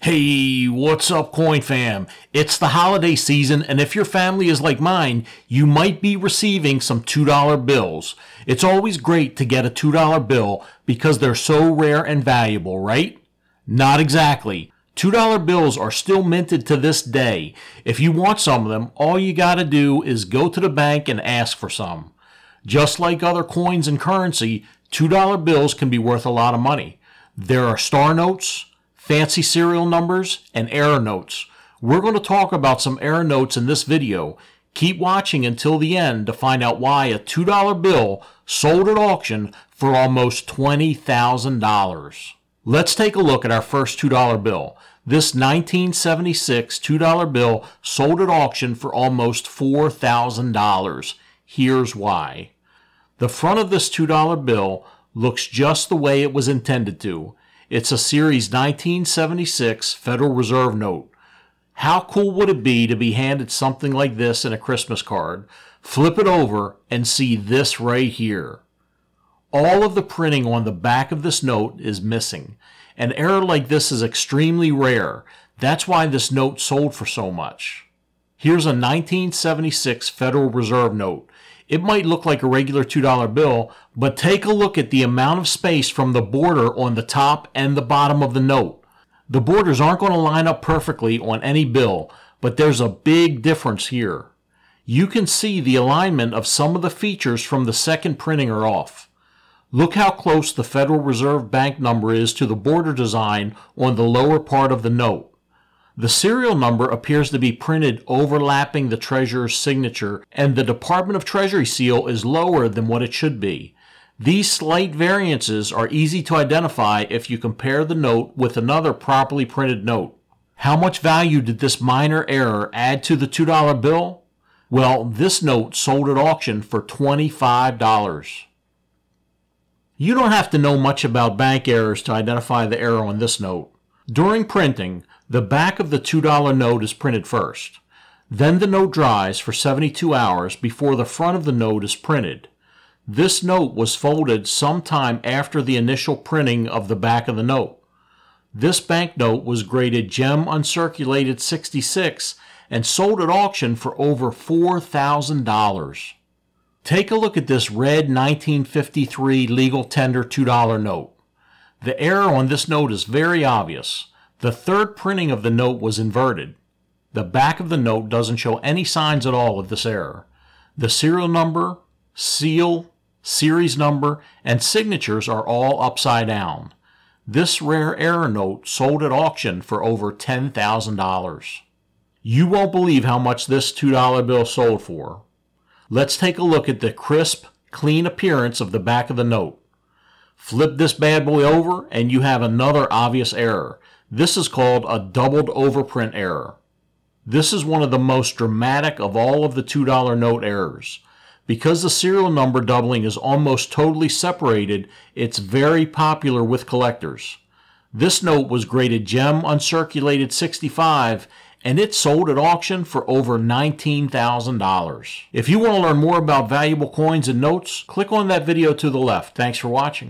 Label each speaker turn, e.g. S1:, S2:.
S1: Hey, what's up, Coin Fam? It's the holiday season, and if your family is like mine, you might be receiving some $2 bills. It's always great to get a $2 bill because they're so rare and valuable, right? Not exactly. $2 bills are still minted to this day. If you want some of them, all you gotta do is go to the bank and ask for some. Just like other coins and currency, $2 bills can be worth a lot of money. There are star notes, fancy serial numbers, and error notes. We're going to talk about some error notes in this video. Keep watching until the end to find out why a $2 bill sold at auction for almost $20,000. Let's take a look at our first $2 bill. This 1976 $2 bill sold at auction for almost $4,000. Here's why. The front of this $2 bill looks just the way it was intended to. It's a Series 1976 Federal Reserve note. How cool would it be to be handed something like this in a Christmas card? Flip it over and see this right here. All of the printing on the back of this note is missing. An error like this is extremely rare. That's why this note sold for so much. Here's a 1976 Federal Reserve note. It might look like a regular $2 bill, but take a look at the amount of space from the border on the top and the bottom of the note. The borders aren't going to line up perfectly on any bill, but there's a big difference here. You can see the alignment of some of the features from the second printing are off. Look how close the Federal Reserve Bank number is to the border design on the lower part of the note. The serial number appears to be printed overlapping the treasurer's signature, and the Department of Treasury seal is lower than what it should be. These slight variances are easy to identify if you compare the note with another properly printed note. How much value did this minor error add to the $2 bill? Well, this note sold at auction for $25. You don't have to know much about bank errors to identify the error on this note. During printing, the back of the $2 note is printed first. Then the note dries for 72 hours before the front of the note is printed. This note was folded sometime after the initial printing of the back of the note. This banknote was graded Gem Uncirculated 66 and sold at auction for over $4,000. Take a look at this red 1953 legal tender $2 note. The error on this note is very obvious. The third printing of the note was inverted. The back of the note doesn't show any signs at all of this error. The serial number, seal, series number, and signatures are all upside down. This rare error note sold at auction for over $10,000. You won't believe how much this $2 bill sold for. Let's take a look at the crisp, clean appearance of the back of the note. Flip this bad boy over and you have another obvious error. This is called a doubled overprint error. This is one of the most dramatic of all of the $2 note errors. Because the serial number doubling is almost totally separated, it's very popular with collectors. This note was graded Gem Uncirculated 65 and it sold at auction for over $19,000. If you want to learn more about valuable coins and notes, click on that video to the left. Thanks for watching.